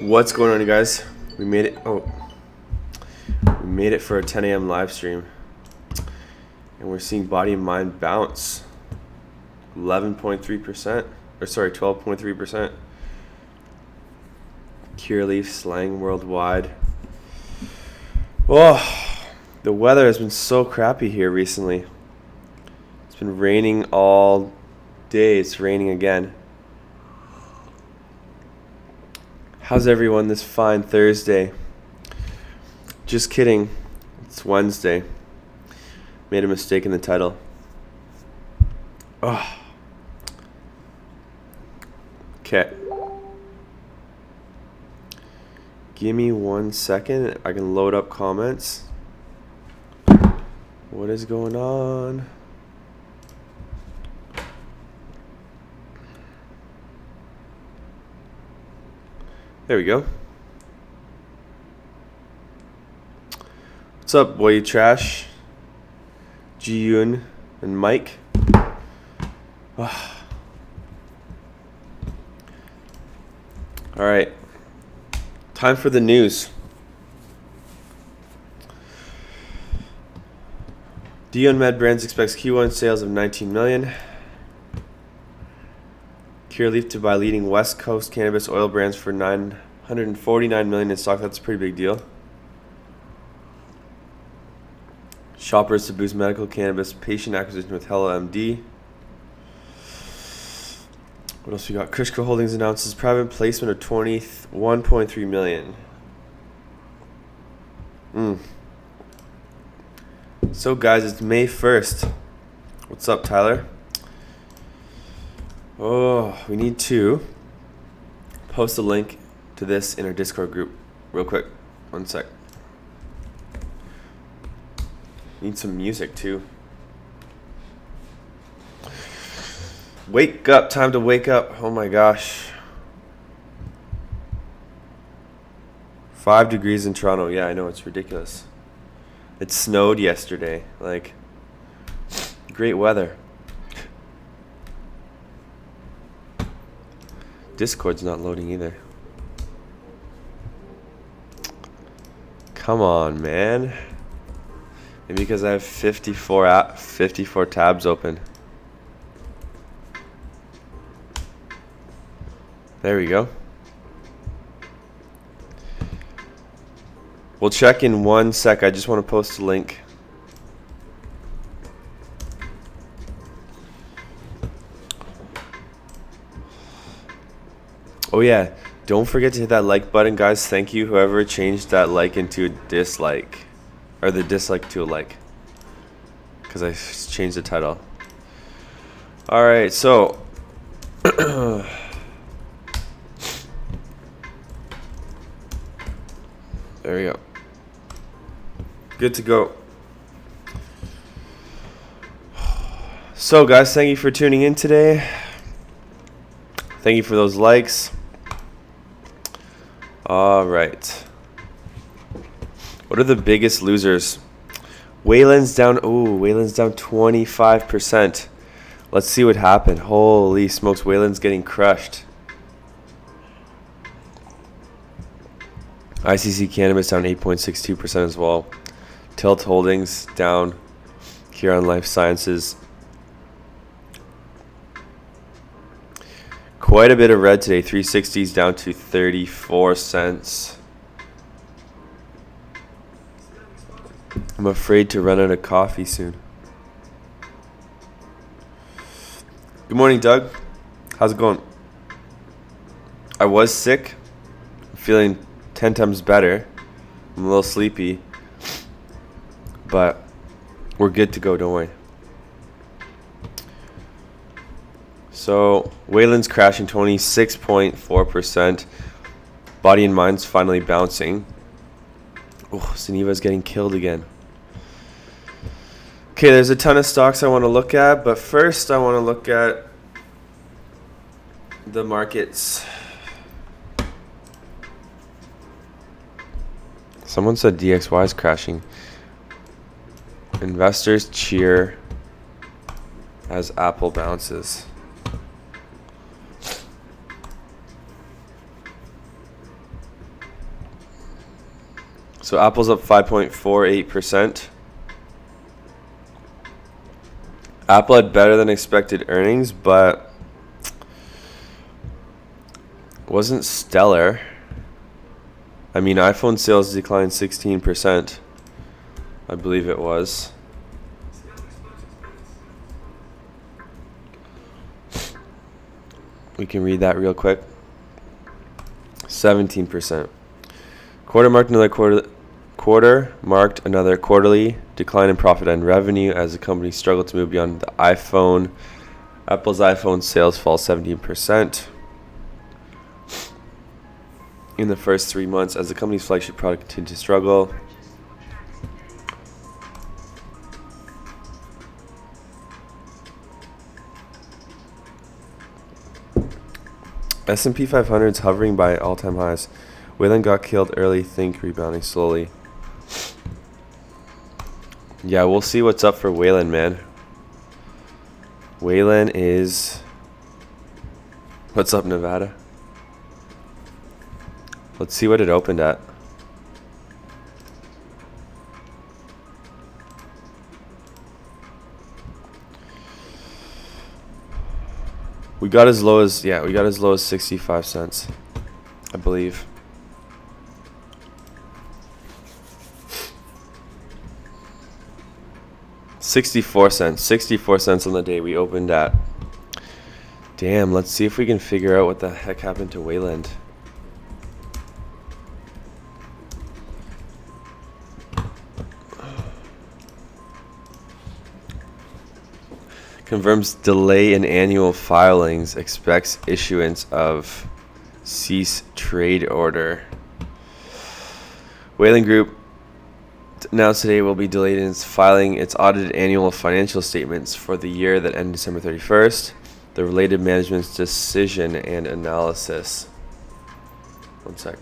What's going on, you guys? We made it. We made it for a 10 a.m. live stream, and we're seeing body and mind bounce 11.3%, or sorry, 12.3%. Cureleaf slang worldwide. Oh, the weather has been so crappy here recently. It's been raining all day. It's raining again. How's everyone this fine Thursday? Just kidding. It's Wednesday. Made a mistake in the title. Oh. Okay. Give me 1 second. I can load up comments. What is going on? There we go. What's up, boy, you trash? Ji-Yoon and Mike. Oh. All right. Time for the news. Dion Med Brands expects Q1 sales of 19 million. Cureleaf to buy leading West Coast cannabis oil brands for 949 million in stock. That's a pretty big deal. Shoppers to boost medical cannabis patient acquisition with Hello MD. What else we got? Krishko Holdings announces private placement of 21.3 million. So guys, it's May 1st. What's up, Tyler? Oh, we need to post a link to this in our Discord group real quick. 1 sec. Need some music too. Wake up, time to wake up. Oh my gosh. 5 degrees in Toronto. Yeah, I know, it's ridiculous. It snowed yesterday. Like, great weather. Discord's not loading either. Come on, man. Maybe because I have 54 tabs open. There we go. We'll check in 1 sec. I just want to post a link. Oh yeah, don't forget to hit that like button, guys. Thank you, whoever changed that like into a dislike. Or the dislike to a like. Because I changed the title. Alright, so. There we go. Good to go. So guys, thank you for tuning in today. Thank you for those likes. All right. What are the biggest losers? Wayland's down. Ooh, Wayland's down 25%. Let's see what happened. Holy smokes, Wayland's getting crushed. ICC Cannabis down 8.62% as well. Tilt Holdings down. Huron Life Sciences. Quite a bit of red today. 360s down to 34 cents. I'm afraid to run out of coffee soon. Good morning, Doug. How's it going? I was sick. I'm feeling 10 times better. I'm a little sleepy. But we're good to go, don't worry. So, Wayland's crashing 26.4%. Body and Mind's finally bouncing. Oh, Suneva's getting killed again. Okay, there's a ton of stocks I want to look at, but first I want to look at the markets. Someone said DXY is crashing. Investors cheer as Apple bounces. So Apple's up 5.48%. Apple had better than expected earnings, but wasn't stellar. I mean, iPhone sales declined 16%. I believe it was. We can read that real quick. 17%. Quarter marked another quarterly decline in profit and revenue as the company struggled to move beyond the iPhone. Apple's iPhone sales fall 17% in the first 3 months as the company's flagship product continued to struggle. S&P 500 is hovering by all-time highs. Wayland got killed early, think rebounding slowly. Yeah, we'll see what's up for Wayland, man. Wayland is... What's up, Nevada? Let's see what it opened at. We got as low as 65 cents, I believe. $0.64 on the day we opened at. Damn, let's see if we can figure out what the heck happened to Wayland. Confirms delay in annual filings, expects issuance of cease trade order. Wayland Group announced today will be delayed in its filing its audited annual financial statements for the year that ended December 31st. The related management's decision and analysis. One sec.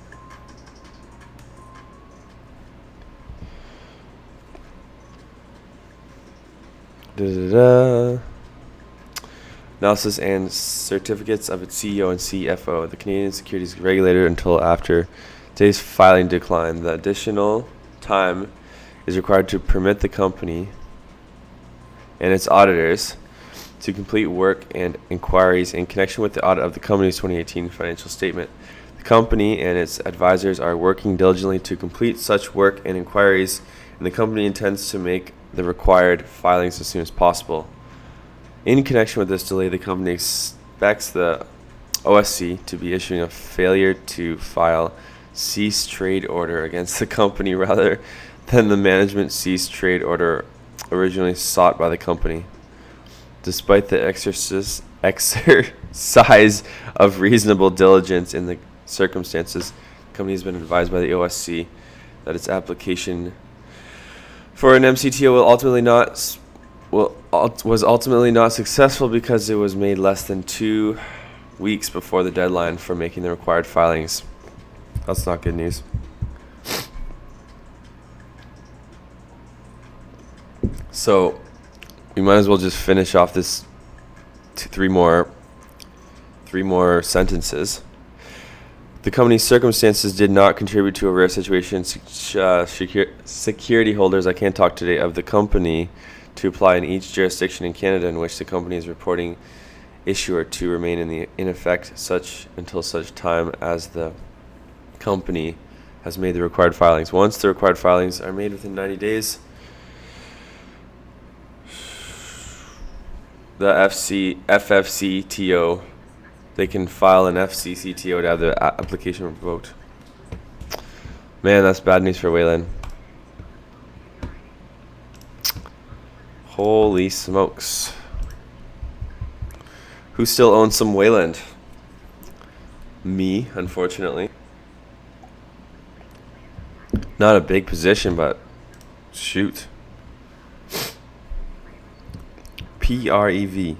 Analysis and certificates of its CEO and CFO. The Canadian Securities Regulator until after today's filing decline. The additional time is required to permit the company and its auditors to complete work and inquiries in connection with the audit of the company's 2018 financial statement. The company and its advisors are working diligently to complete such work and inquiries, and the company intends to make the required filings as soon as possible. In connection with this delay, the company expects the OSC to be issuing a failure to file cease trade order against the company rather than the management cease trade order originally sought by the company. Despite the exercise of reasonable diligence in the circumstances, the company has been advised by the OSC that its application for an MCTO was ultimately not successful because it was made less than 2 weeks before the deadline for making the required filings. That's not good news. So we might as well just finish off this three more sentences. The company's circumstances did not contribute to a rare situation. Security holders, I can't talk today, of the company to apply in each jurisdiction in Canada in which the company is reporting issuer to remain in effect until such time as the company has made the required filings. Once the required filings are made within 90 days, the FFCTO, they can file an FCCTO to have the application revoked. Man, that's bad news for Wayland. Holy smokes. Who still owns some Wayland? Me, unfortunately. Not a big position, but shoot. PREV.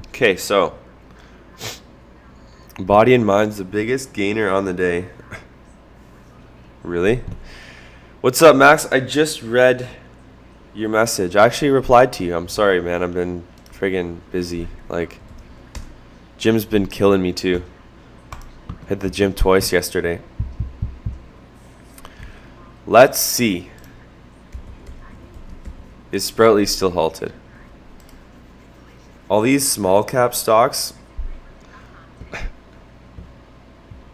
Okay, so Body and Mind's the biggest gainer on the day. Really? What's up, Max? I just read your message. I actually replied to you. I'm sorry, man. I've been friggin' busy. Like, Jim's been killing me too. Hit the gym twice yesterday. Let's see. Is Sproutly still halted? All these small cap stocks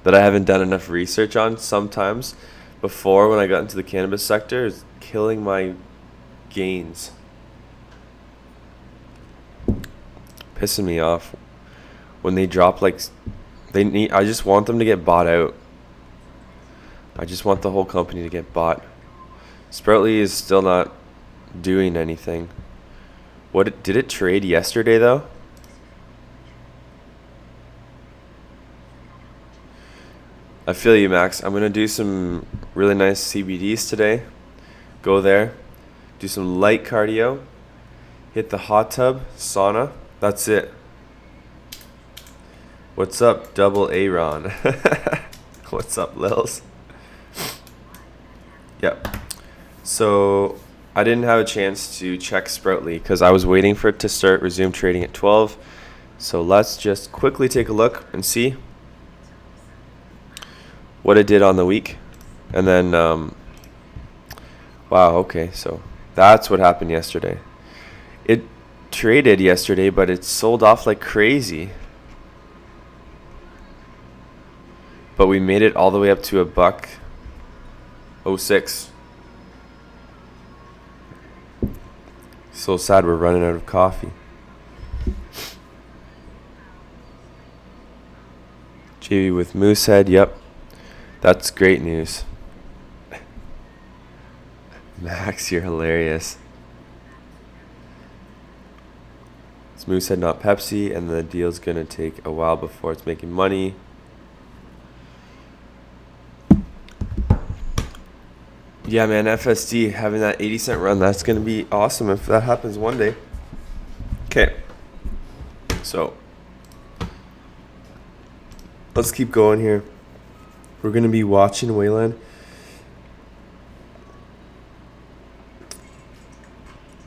that I haven't done enough research on sometimes before when I got into the cannabis sector is killing my gains. Pissing me off when they drop like I just want them to get bought out. I just want the whole company to get bought. Sproutly is still not doing anything. Did it trade yesterday though? I feel you, Max. I'm gonna do some really nice CBDs today. Go there, do some light cardio, hit the hot tub, sauna. That's it. What's up, Double Aaron? What's up, Lils? Yep. So I didn't have a chance to check Sproutly because I was waiting for it to resume trading at 12. So let's just quickly take a look and see what it did on the week. And then, wow, okay, so that's what happened yesterday. It traded yesterday, but it sold off like crazy. But we made it all the way up to $1.06. So sad we're running out of coffee. JV with Moosehead, yep. That's great news. Max, you're hilarious. It's Moosehead, not Pepsi, and the deal's gonna take a while before it's making money. Yeah, man, FSD having that 80-cent run, that's going to be awesome if that happens one day. Okay. So, let's keep going here. We're going to be watching Wayland.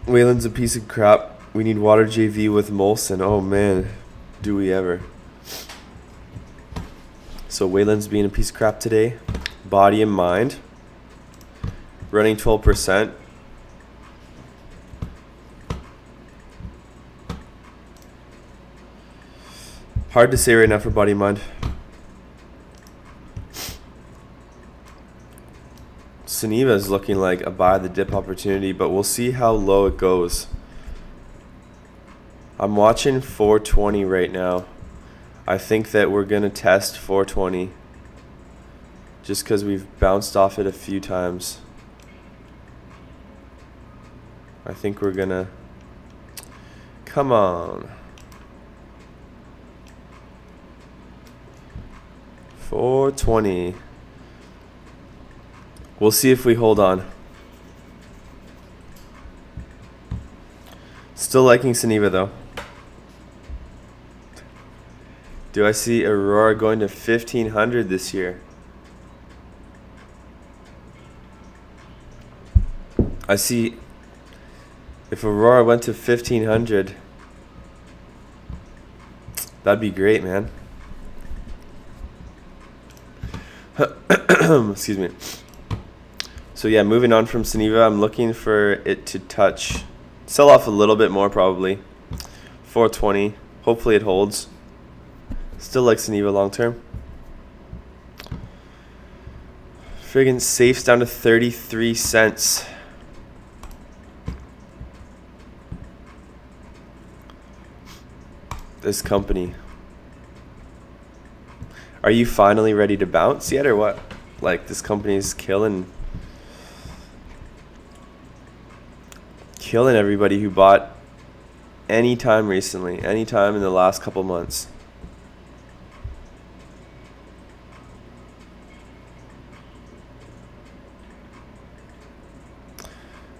Wayland's a piece of crap. We need water JV with Molson. Oh, man. Do we ever. So, Wayland's being a piece of crap today. Body and mind. Running 12%. Hard to say right now for body and mind. Suniva is looking like a buy the dip opportunity, but we'll see how low it goes. I'm watching 420 right now. I think that we're going to test 420 just because we've bounced off it a few times. I think we're gonna, come on. 420. We'll see if we hold on. Still liking Suniva though. Do I see Aurora going to 1500 this year? I see. If Aurora went to 1500, that'd be great, man. Excuse me. So yeah, moving on from Suniva, I'm looking for it to sell off a little bit more probably. 420. Hopefully it holds. Still like Suniva long term. Friggin' safe's down to 33 cents. This company. Are you finally ready to bounce yet or what? Like this company's killing everybody who bought any time recently, any time in the last couple months.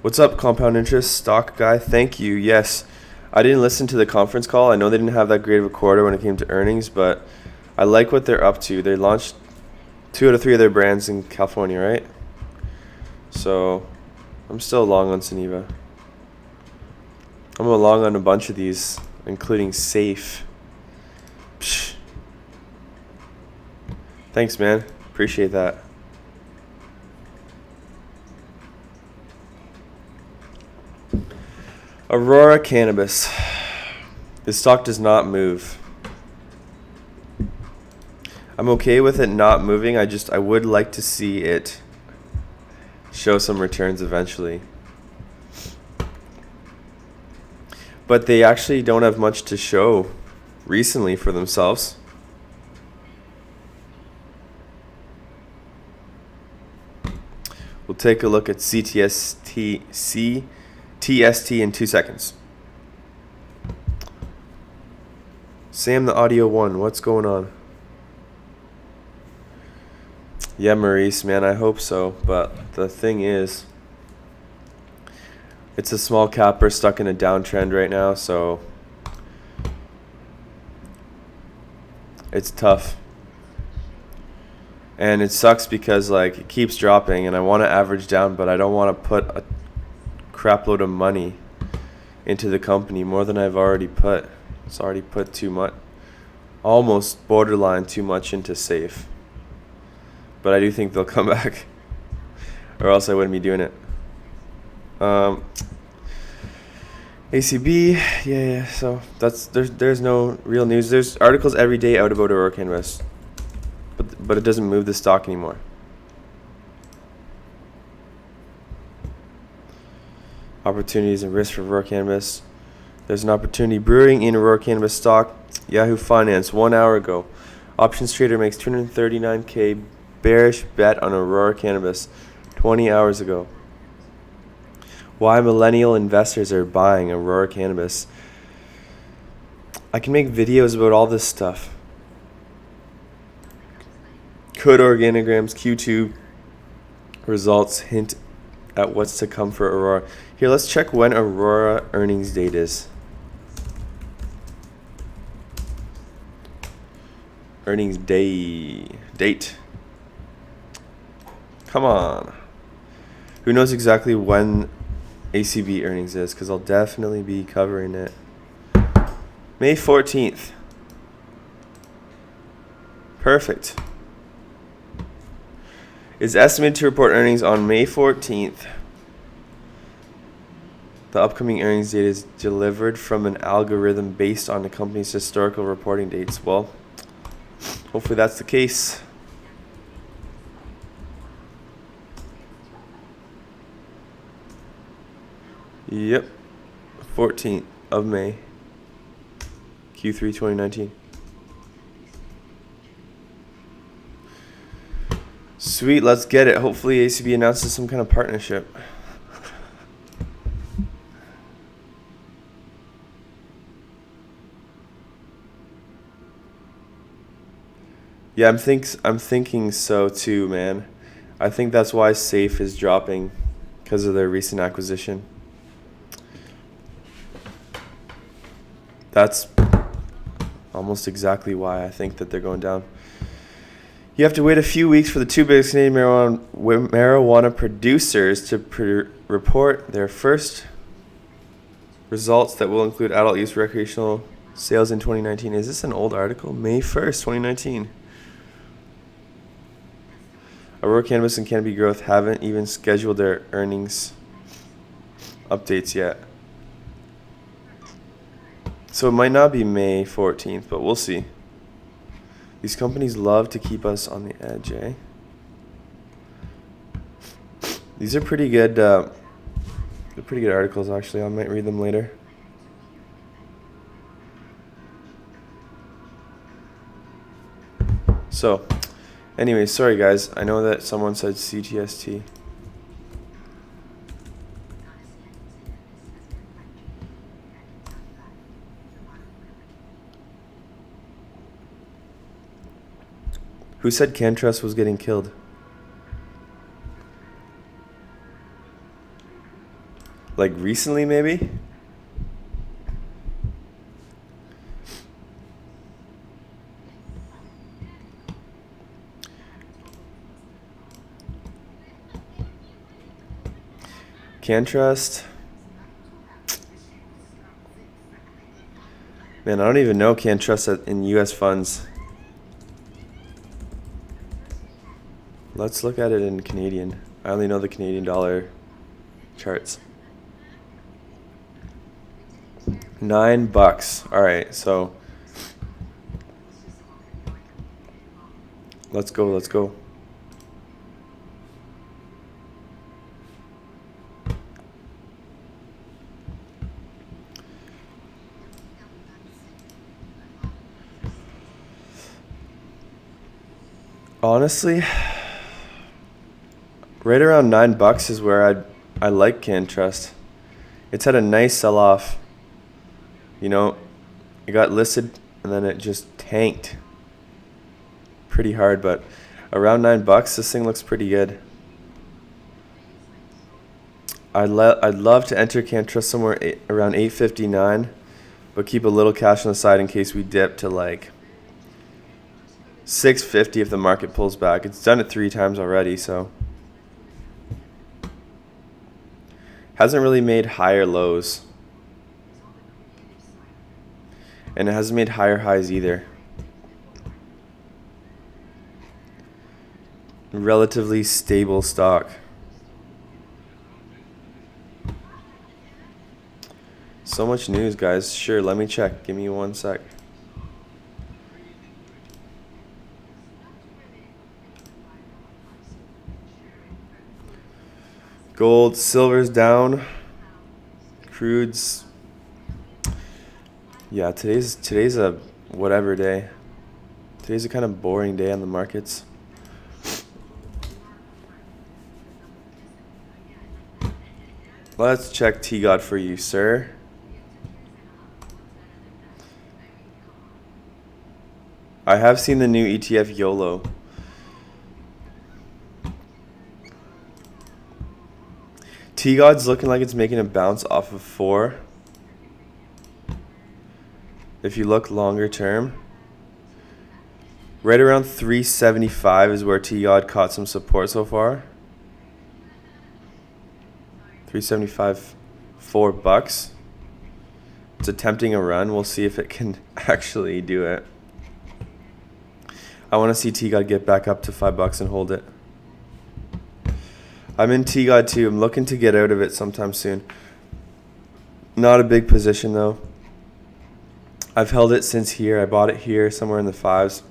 What's up, compound interest stock guy? Thank you. Yes. I didn't listen to the conference call. I know they didn't have that great of a quarter when it came to earnings, but I like what they're up to. They launched 2 out of 3 of their brands in California, right? So I'm still long on Suniva. I'm long on a bunch of these, including Safe. Psh. Thanks, man. Appreciate that. Aurora Cannabis. This stock does not move. I'm okay with it not moving. I would like to see it show some returns eventually. But they actually don't have much to show recently for themselves. We'll take a look at TST in 2 seconds. Sam the audio one, what's going on? Yeah, Maurice, man, I hope so. But the thing is, it's a small capper stuck in a downtrend right now, so it's tough. And it sucks because like it keeps dropping and I want to average down, but I don't want to put a crap load of money into the company, more than I've already put. It's already put too much, almost borderline too much into safe. But I do think they'll come back, or else I wouldn't be doing it. ACB, yeah. So there's no real news. There's articles every day out about Aurora Cannabis, but it doesn't move the stock anymore. Opportunities and risks for Aurora Cannabis. There's an opportunity brewing in Aurora Cannabis stock. Yahoo Finance 1 hour ago. Options trader makes 239K bearish bet on Aurora Cannabis 20 hours ago. Why millennial investors are buying Aurora Cannabis. I can make videos about all this stuff. Could organograms, Q2 results hint at what's to come for Aurora. Here, let's check when Aurora earnings date is. Earnings date. Come on. Who knows exactly when ACB earnings is, because I'll definitely be covering it. May 14th. Perfect. Is estimated to report earnings on May 14th. The upcoming earnings date is delivered from an algorithm based on the company's historical reporting dates. Well, hopefully that's the case. Yep. 14th of May. Q3 2019. Sweet, let's get it. Hopefully ACB announces some kind of partnership. Yeah, I'm thinking so too, man. I think that's why Safe is dropping, because of their recent acquisition. That's almost exactly why I think that they're going down. You have to wait a few weeks for the two biggest Canadian marijuana producers to report their first results that will include adult use recreational sales in 2019. Is this an old article? May 1st, 2019. Aurora Cannabis and Canopy Growth haven't even scheduled their earnings updates yet. So it might not be May 14th, but we'll see. These companies love to keep us on the edge, eh? These are pretty good. They're pretty good articles, actually. I might read them later. So, anyway, sorry guys. I know that someone said CTST. Who said Cantrust was getting killed? Like recently, maybe? Cantrust. Man, I don't even know Cantrust in U.S. funds. Let's look at it in Canadian. I only know the Canadian dollar charts. $9. All right, so let's go. Let's go. Honestly, right around $9 is where I like Cantrust. It's had a nice sell-off. You know, it got listed and then it just tanked pretty hard, but around $9, this thing looks pretty good. I'd love to enter Cantrust somewhere around $8.59, but keep a little cash on the side in case we dip to like $6.50 if the market pulls back. It's done it 3 times already, so hasn't really made higher lows. And it hasn't made higher highs either. Relatively stable stock. So much news, guys. Sure, let me check. Give me 1 sec. Gold, silver's down. Crude's. Yeah, today's a whatever day. Today's a kind of boring day on the markets. Let's check T-God for you, sir. I have seen the new ETF YOLO. T-God's looking like it's making a bounce off of 4. If you look longer term, right around 375 is where T-God caught some support so far. 375, $4. It's attempting a run. We'll see if it can actually do it. I want to see T-God get back up to $5 and hold it. I'm in T-God too. I'm looking to get out of it sometime soon. Not a big position though. I've held it since here. I bought it here somewhere in the 5s.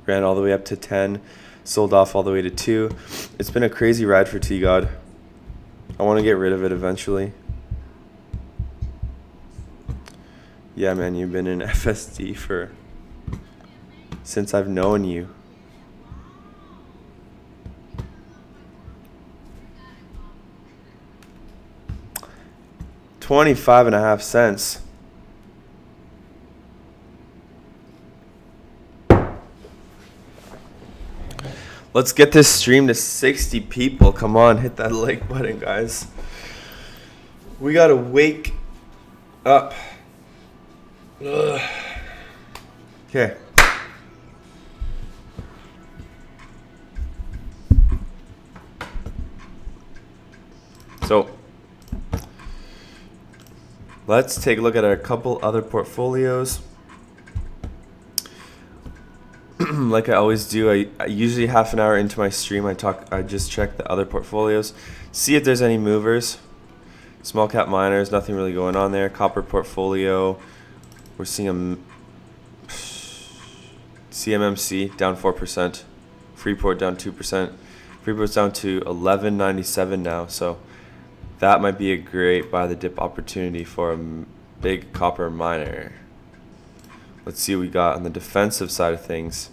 Ran all the way up to 10. Sold off all the way to 2. It's been a crazy ride for T-God. I want to get rid of it eventually. Yeah, man, you've been in FSD since I've known you. $0.255. Let's get this stream to 60 people. Come on, hit that like button, guys. We gotta wake up. Okay. So let's take a look at a couple other portfolios. Like I always do, I usually half an hour into my stream, I just check the other portfolios, see if there's any movers. Small cap miners, nothing really going on there. Copper portfolio, we're seeing a CMMC down 4%, Freeport down 2%. Freeport's down to 11.97 now, so that might be a great buy the dip opportunity for a big copper miner. Let's see what we got on the defensive side of things.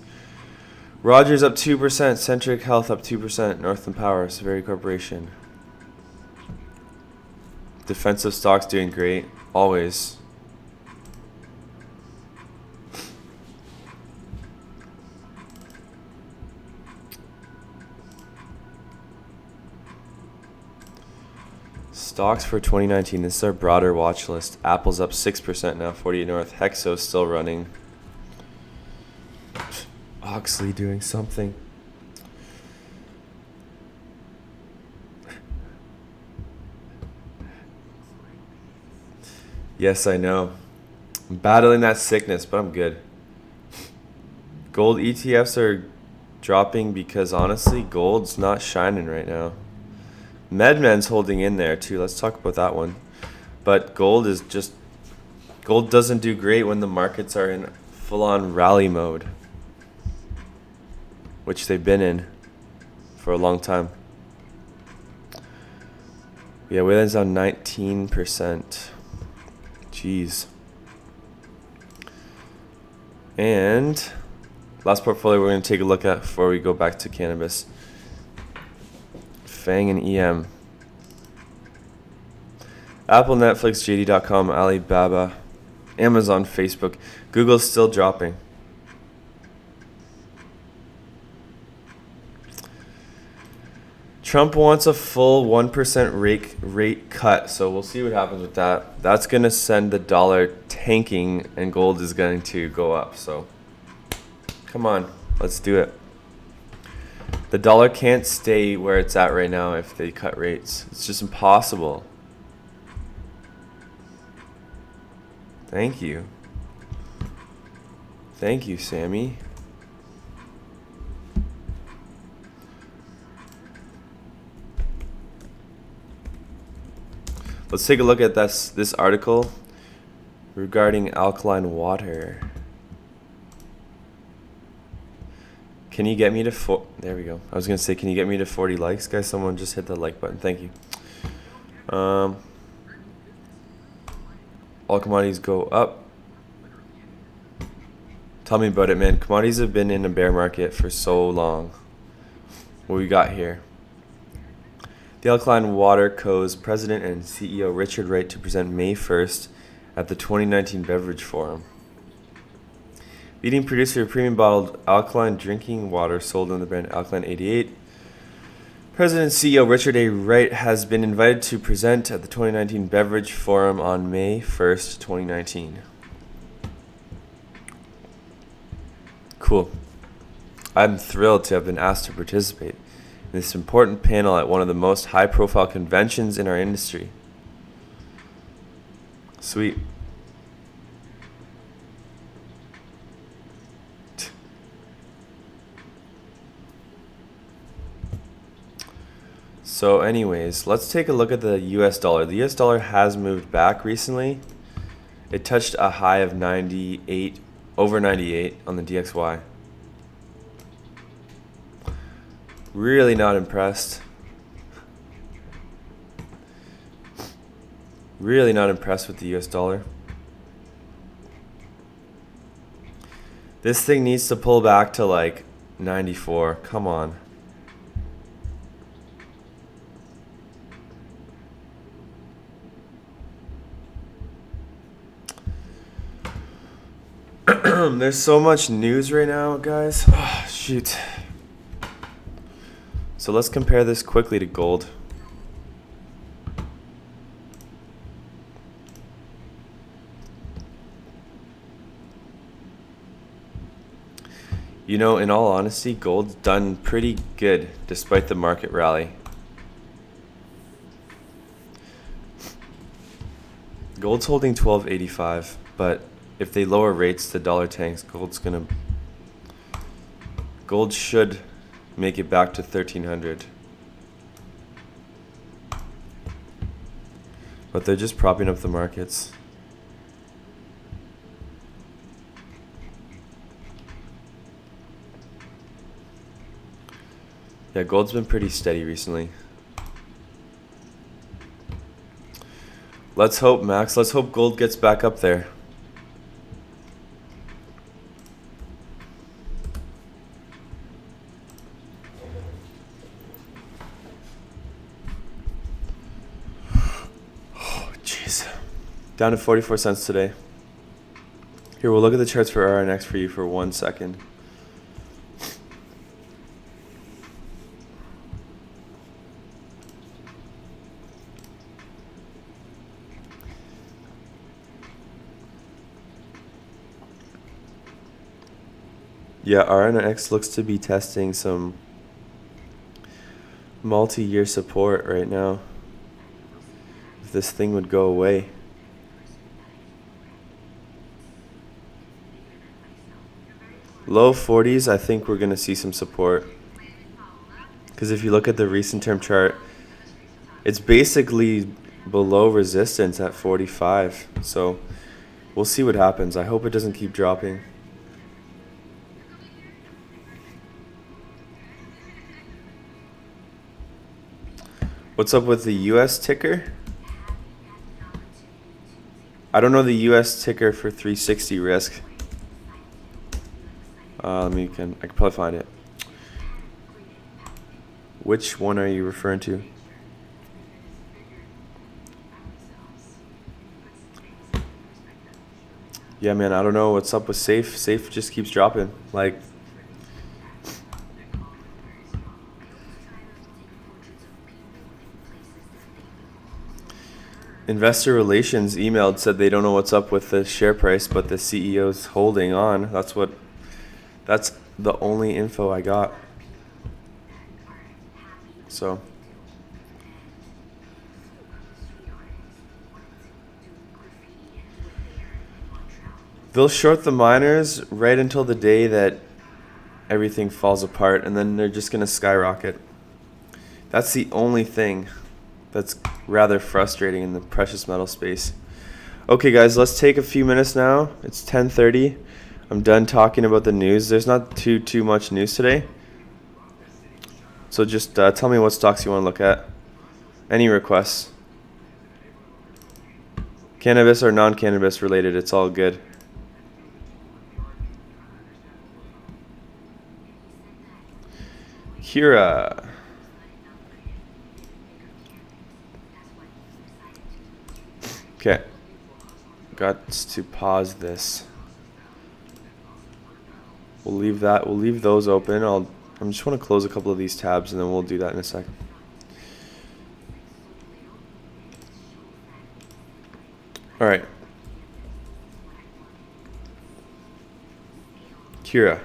Rogers up 2%, Centric Health up 2%, Northland Power, Severity Corporation. Defensive stocks doing great, always. Stocks for 2019, this is our broader watch list. Apple's up 6% now, 48 North. Hexo's still running. Oxley doing something. Yes, I know. I'm battling that sickness, but I'm good. Gold ETFs are dropping because honestly, gold's not shining right now. Medmen's holding in there too. Let's talk about that one. But gold doesn't do great when the markets are in full-on rally mode, which they've been in for a long time. Yeah, Wayland's down 19%. Jeez. And last portfolio we're going to take a look at before we go back to cannabis. FANG and EM. Apple, Netflix, JD.com, Alibaba, Amazon, Facebook. Google's still dropping. Trump wants a full 1% rate cut, so we'll see what happens with that. That's going to send the dollar tanking, and gold is going to go up. So come on, let's do it. The dollar can't stay where it's at right now if they cut rates. It's just impossible. Thank you. Thank you, Sammy. Let's take a look at this article regarding alkaline water. Can you get me to there we go. I was gonna say, can you get me to 40 likes, guys? Someone just hit the like button. Thank you. All commodities go up. Tell me about it, man. Commodities have been in a bear market for so long. What we got here? The Alkaline Water Co.'s president and CEO Richard Wright to present May 1st at the 2019 Beverage Forum. Leading producer of premium bottled alkaline drinking water sold under the brand Alkaline 88. President and CEO Richard A. Wright has been invited to present at the 2019 Beverage Forum on May 1st, 2019. Cool. I'm thrilled to have been asked to participate in this important panel at one of the most high-profile conventions in our industry. Sweet. So anyways, let's take a look at the US dollar. The US dollar has moved back recently. It touched a high of 98, over 98 on the DXY. Really not impressed. Really not impressed with the US dollar. This thing needs to pull back to like 94. Come on. There's so much news right now, guys. Oh, shoot. So let's compare this quickly to gold. You know, in all honesty, gold's done pretty good despite the market rally. Gold's holding 1285, but if they lower rates, the dollar tanks. Gold should make it back to 1300. But they're just propping up the markets. Yeah, gold's been pretty steady recently. Let's hope, Max. Let's hope gold gets back up there. Down to 44 cents today. Here, we'll look at the charts for RNX for you for 1 second. Yeah, RNX looks to be testing some multi-year support right now. If this thing would go away. Low 40s, I think we're going to see some support. Because if you look at the recent term chart, it's basically below resistance at 45. So we'll see what happens. I hope it doesn't keep dropping. What's up with the US ticker? I don't know the US ticker for 360 risk. I can probably find it. Which one are you referring to? Yeah, man, I don't know what's up with Safe. Safe just keeps dropping. Like, investor relations emailed, said they don't know what's up with the share price, but the CEO's holding on. That's the only info I got. So they'll short the miners right until the day that everything falls apart, and then they're just going to skyrocket. That's the only thing that's rather frustrating in the precious metal space. Okay, guys, let's take a few minutes now. It's 10:30. I'm done talking about the news. There's not too much news today. So just tell me what stocks you want to look at. Any requests? Cannabis or non-cannabis related, it's all good. Kira. Okay. Got to pause this. We'll leave those open. I just want to close a couple of these tabs and then we'll do that in a second. All right. Kira.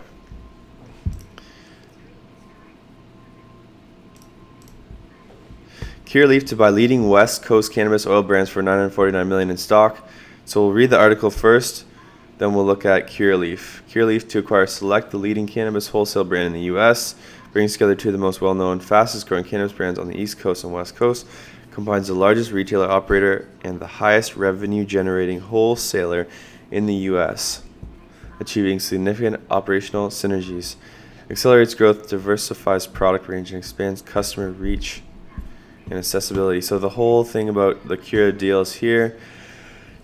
Curaleaf to buy leading West Coast cannabis oil brands for $949 million in stock. So we'll read the article first, then we'll look at Curaleaf. Curaleaf to acquire Select, the leading cannabis wholesale brand in the U.S., brings together two of the most well-known, fastest-growing cannabis brands on the East Coast and West Coast, combines the largest retailer operator and the highest revenue-generating wholesaler in the U.S., achieving significant operational synergies, accelerates growth, diversifies product range, and expands customer reach and accessibility. So the whole thing about the Cura deal is here.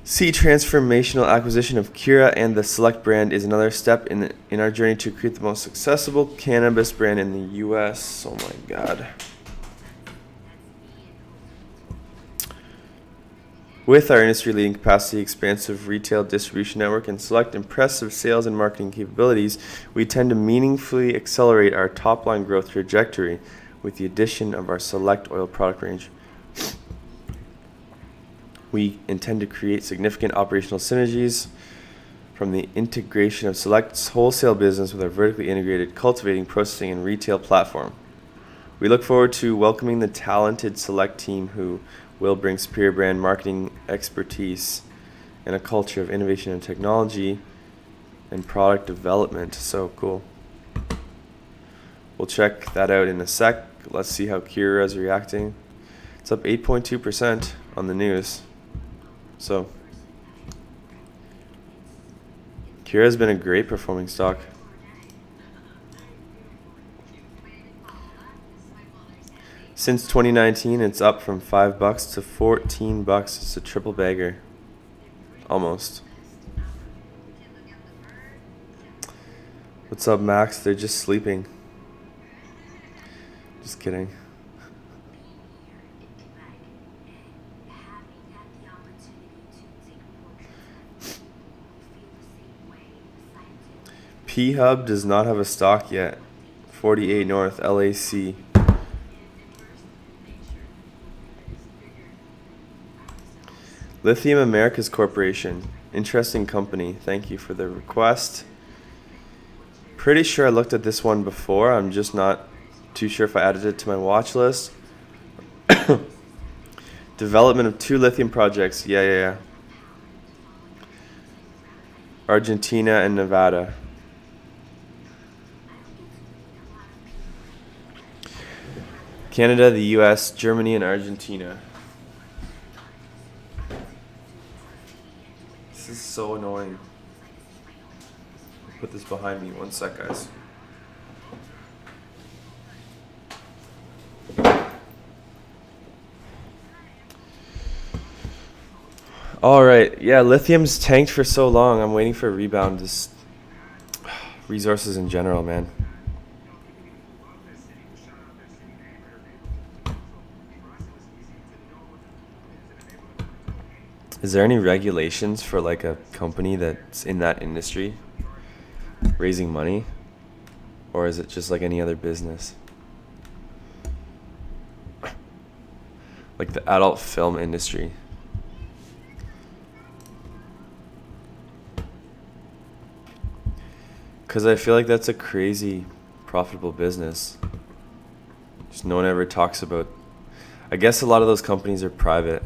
See, transformational acquisition of Cura and the Select brand is another step in our journey to create the most accessible cannabis brand in the U.S. Oh my God. With our industry-leading capacity, expansive retail distribution network, and Select impressive sales and marketing capabilities, we tend to meaningfully accelerate our top-line growth trajectory with the addition of our Select oil product range. We intend to create significant operational synergies from the integration of Select's wholesale business with our vertically integrated cultivating, processing, and retail platform. We look forward to welcoming the talented Select team who will bring superior brand marketing expertise and a culture of innovation and technology and product development. So cool. We'll check that out in a sec. Let's see how Cura is reacting. It's up 8.2% on the news. So Cura has been a great performing stock. Since 2019, it's up from $5 to $14. It's a triple bagger. Almost. What's up, Max? They're just sleeping. Just kidding. P-Hub does not have a stock yet. 48 North, LAC. Lithium Americas Corporation. Interesting company. Thank you for the request. Pretty sure I looked at this one before. I'm just not too sure if I added it to my watch list. Development of 2 lithium projects. Yeah. Argentina and Nevada. Canada, the US, Germany, and Argentina. This is so annoying. Put this behind me. One sec, guys. All right. Yeah, lithium's tanked for so long. I'm waiting for a rebound. Just resources in general, man. Is there any regulations for like a company that's in that industry raising money? Or is it just like any other business? Like the adult film industry. Because I feel like that's a crazy profitable business. Just no one ever talks about. I guess a lot of those companies are private.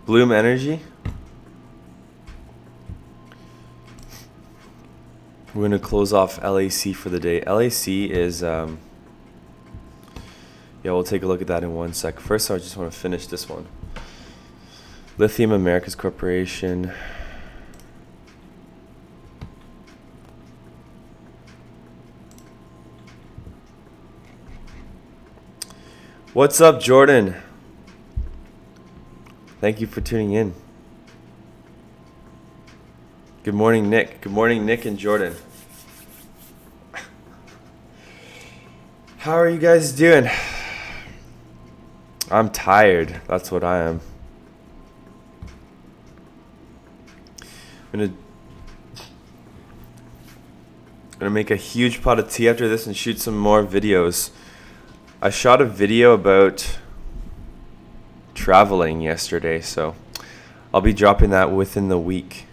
Bloom Energy. We're going to close off LAC for the day. LAC is, yeah, we'll take a look at that in 1 sec. First, I just want to finish this one. Lithium Americas Corporation. What's up, Jordan? Thank you for tuning in. Good morning, Nick. Good morning, Nick and Jordan. How are you guys doing? I'm tired. That's what I am. I'm gonna make a huge pot of tea after this and shoot some more videos. I shot a video about traveling yesterday, so I'll be dropping that within the week.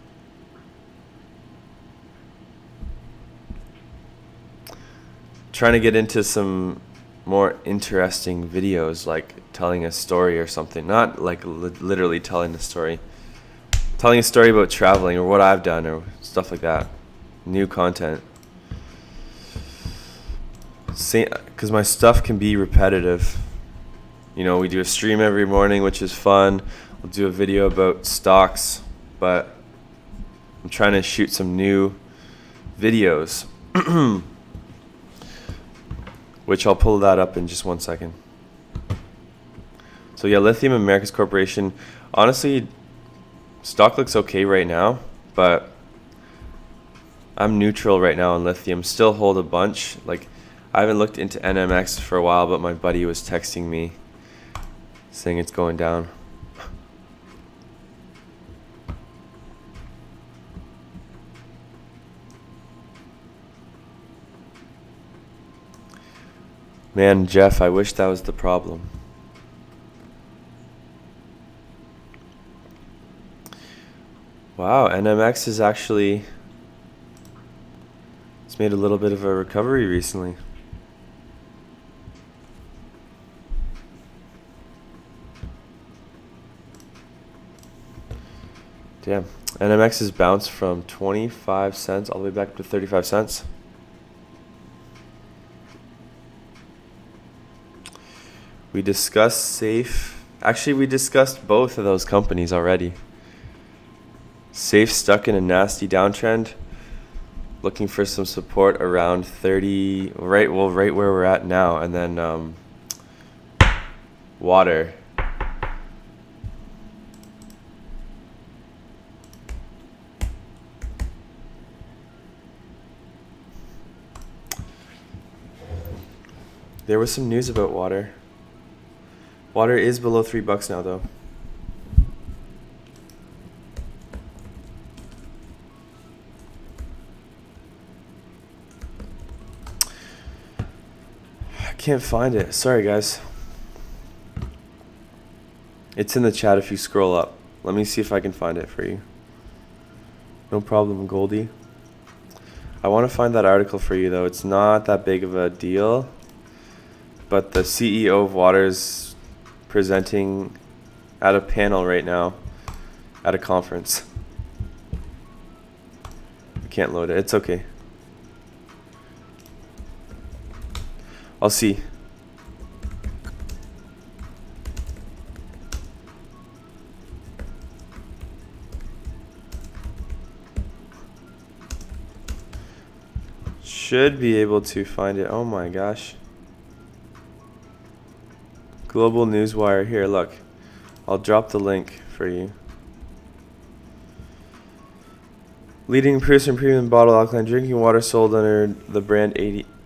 Trying to get into some more interesting videos, like telling a story or something. Not like literally telling a story. Telling a story about traveling or what I've done or stuff like that. New content. Because my stuff can be repetitive. You know, we do a stream every morning, which is fun. We'll do a video about stocks, but I'm trying to shoot some new videos. Which I'll pull that up in just 1 second. So yeah, Lithium Americas Corporation. Honestly, stock looks okay right now, but I'm neutral right now on lithium. Still hold a bunch. Like, I haven't looked into NMX for a while, but my buddy was texting me saying it's going down. Man, Jeff, I wish that was the problem. Wow, NMX is actually, it's made a little bit of a recovery recently. Damn, NMX has bounced from 25 cents all the way back to 35 cents. We discussed Safe. Actually, we discussed both of those companies already. Safe stuck in a nasty downtrend. Looking for some support around 30, right where we're at now. And then water. There was some news about water. Water is below $3 now, though. I can't find it. Sorry, guys. It's in the chat if you scroll up. Let me see if I can find it for you. No problem, Goldie. I want to find that article for you, though. It's not that big of a deal. But the CEO of Water's presenting at a panel right now at a conference. I can't load it. It's okay. I'll see. Should be able to find it. Oh my gosh. Global Newswire. Here, look. I'll drop the link for you. Leading producer and premium bottled alkaline drinking water sold under the brand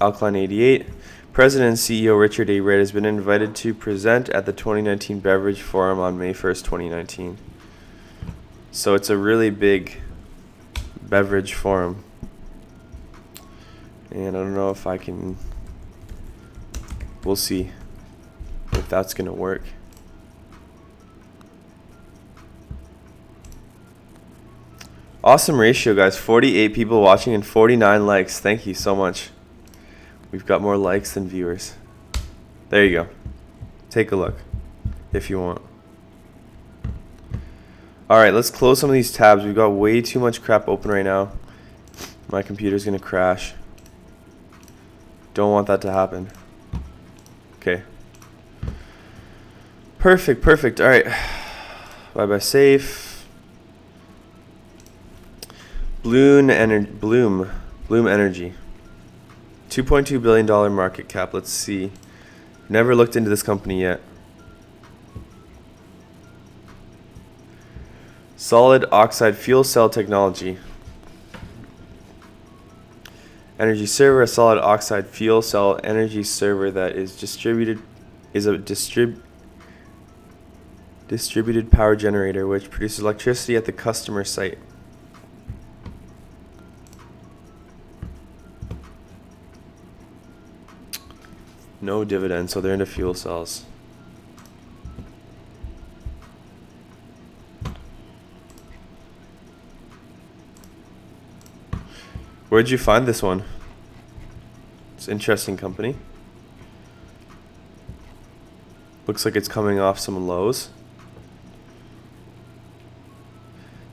Alkaline 88. President and CEO Richard A. Wright has been invited to present at the 2019 Beverage Forum on May 1st, 2019. So it's a really big beverage forum. And I don't know if I can, we'll see if that's going to work. Awesome ratio, guys. 48 people watching and 49 likes. Thank you so much. We've got more likes than viewers. There you go. Take a look if you want. Alright, let's close some of these tabs. We've got way too much crap open right now. My computer's going to crash. Don't want that to happen. Okay. Perfect. Alright. Bye-bye safe. Bloom Energy. $2.2 billion market cap. Let's see. Never looked into this company yet. Solid oxide fuel cell technology. Energy server, a solid oxide fuel cell energy server that is distributed power generator which produces electricity at the customer site. No dividend, so they're into fuel cells. Where'd you find this one? It's an interesting company. Looks like it's coming off some lows.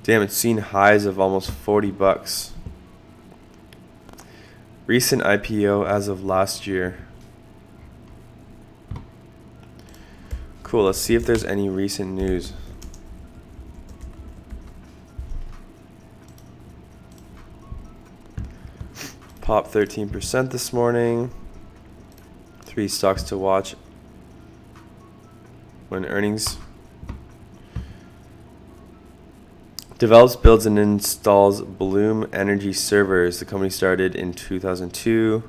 Damn, it's seen highs of almost 40 bucks. Recent IPO as of last year. Cool, let's see if there's any recent news. Pop 13% this morning. 3 stocks to watch when earnings. Develops, builds, and installs Bloom Energy servers. The company started in 2002.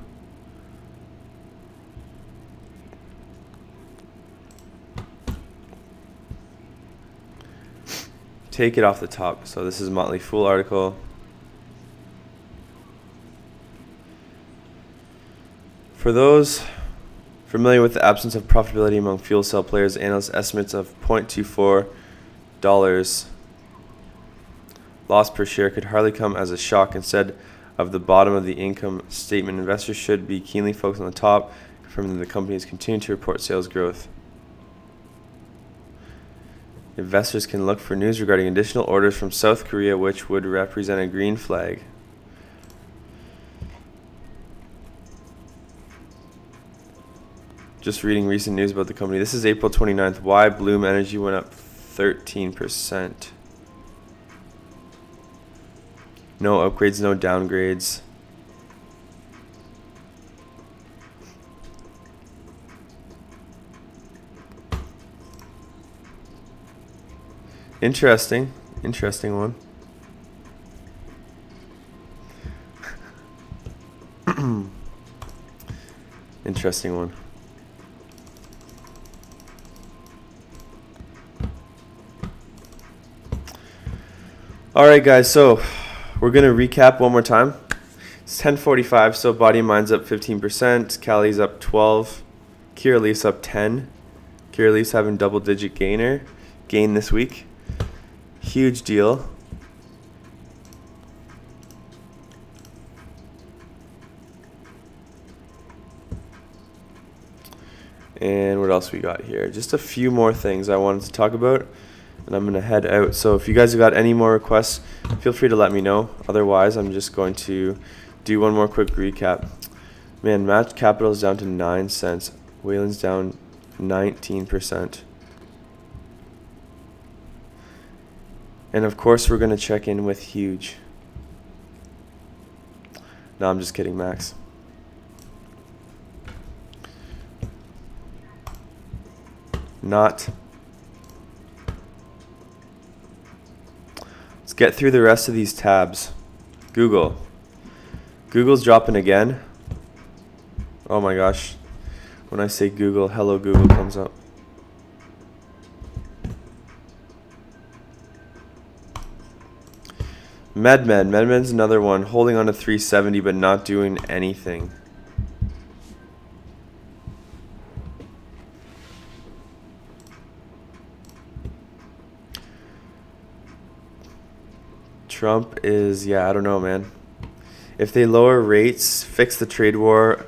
Take it off the top. So this is Motley Fool article. For those familiar with the absence of profitability among fuel cell players, analyst estimates of $0.24 loss per share could hardly come as a shock. Instead of the bottom of the income statement, investors should be keenly focused on the top, confirming that the company is continuing to report sales growth. Investors can look for news regarding additional orders from South Korea, which would represent a green flag. Just reading recent news about the company. This is April 29th. Why Bloom Energy went up 13%. No upgrades, no downgrades. Interesting one. Interesting one. All right, guys, so we're going to recap one more time. It's 10:45, so Body and Mind's up 15%, Cali's up 12, Curaleaf's up 10. Curaleaf's having double-digit gain this week. Huge deal. And what else we got here? Just a few more things I wanted to talk about, and I'm going to head out. So if you guys have got any more requests, feel free to let me know. Otherwise, I'm just going to do one more quick recap. Man, match capital is down to 9 cents. Whalen's down 19%. And of course, we're going to check in with Huge. No, I'm just kidding, Max. Not. Let's get through the rest of these tabs. Google. Google's dropping again. Oh my gosh. When I say Google, hello Google comes up. MedMed's another one, holding on to 370 but not doing anything. Trump is, yeah, I don't know, man. If they lower rates, fix the trade war,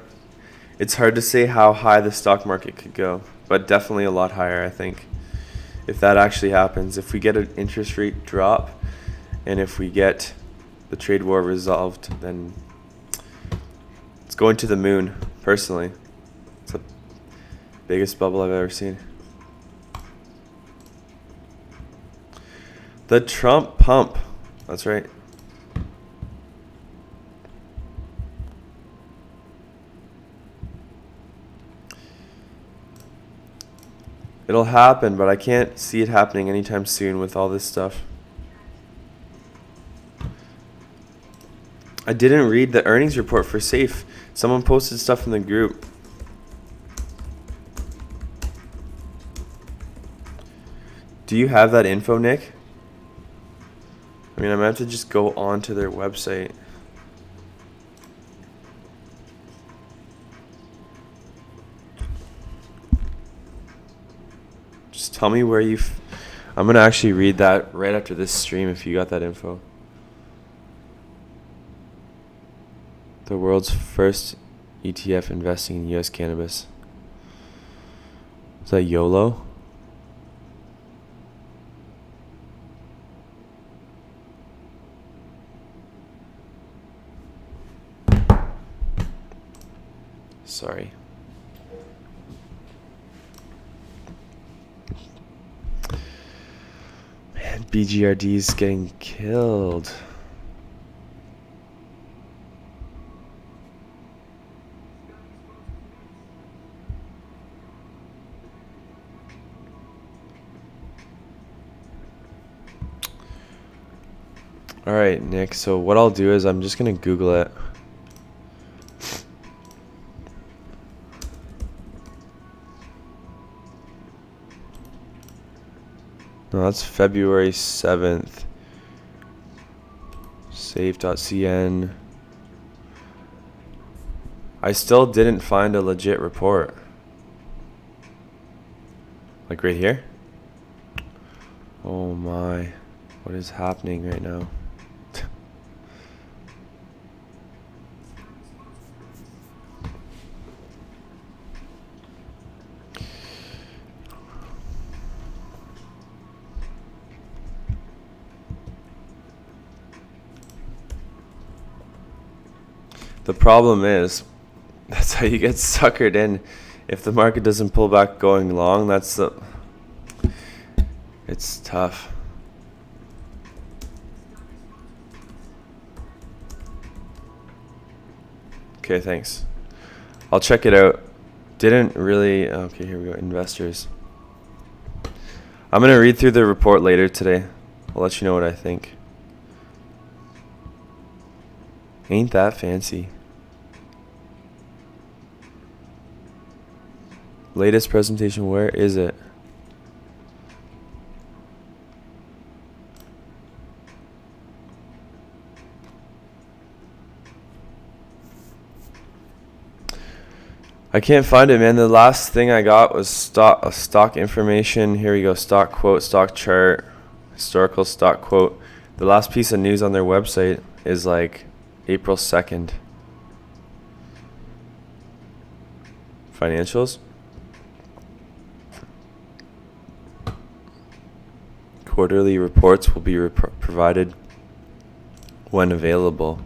it's hard to say how high the stock market could go, but definitely a lot higher, I think, if that actually happens. If we get an interest rate drop, and if we get the trade war resolved, then it's going to the moon, personally. It's the biggest bubble I've ever seen. The Trump pump. That's right. It'll happen, but I can't see it happening anytime soon with all this stuff. I didn't read the earnings report for Safe. Someone posted stuff in the group. Do you have that info, Nick? I mean, I might have to just go on to their website. Just tell me where you... I'm going to actually read that right after this stream if you got that info. The world's first ETF investing in U.S. cannabis. Is that YOLO? Sorry. Man, BGRD's getting killed. All right, Nick. So what I'll do is I'm just going to Google it. No, that's February 7th. Safe.cn. I still didn't find a legit report. Like right here? Oh my. What is happening right now? The problem is, that's how you get suckered in. If the market doesn't pull back going long, it's tough. Okay, thanks. I'll check it out. Didn't really, okay, here we go, investors. I'm going to read through the report later today. I'll let you know what I think. Ain't that fancy. Latest presentation, where is it? I can't find it, man. The last thing I got was stock information. Here we go. Stock quote, stock chart, historical stock quote. The last piece of news on their website is like April 2nd. Financials. quarterly reports will be provided when available.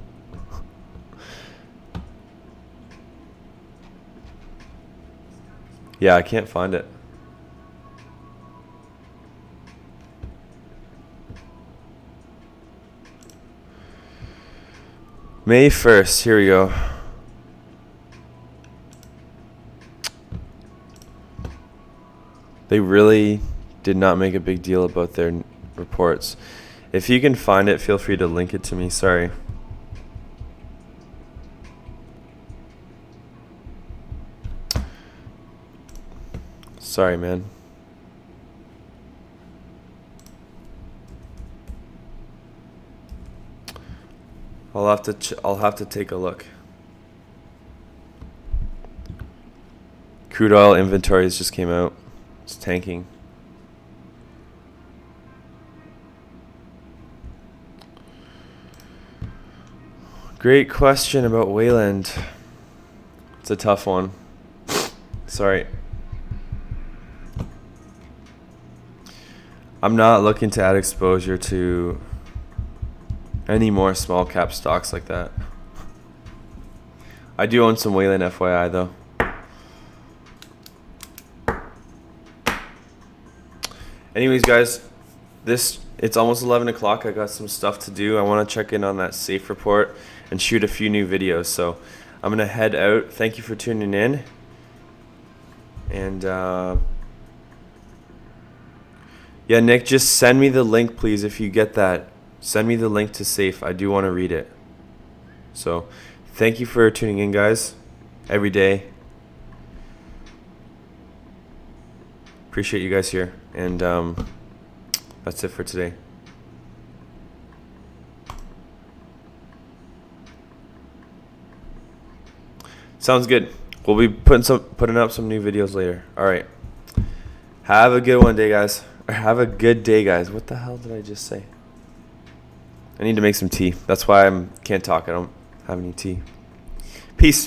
Yeah, I can't find it. May 1st, here we go. They really did not make a big deal about their reports. If you can find it, feel free to link it to me. Sorry. Sorry, man. I'll have to take a look. Crude oil inventories just came out. It's tanking. Great question about Wayland. It's a tough one. Sorry. I'm not looking to add exposure to any more small cap stocks like that. I do own some Wayland, FYI, though. Anyways, guys, it's almost 11 o'clock. I got some stuff to do. I want to check in on that safe report and shoot a few new videos. So I'm going to head out. Thank you for tuning in. And yeah, Nick, just send me the link, please, if you get that. Send me the link to safe. I do want to read it. So thank you for tuning in, guys, every day. Appreciate you guys here. And that's it for today. Sounds good. We'll be putting up some new videos later. All right. Have a good guys. Have a good day, guys. What the hell did I just say? I need to make some tea. That's why I can't talk. I don't have any tea. Peace.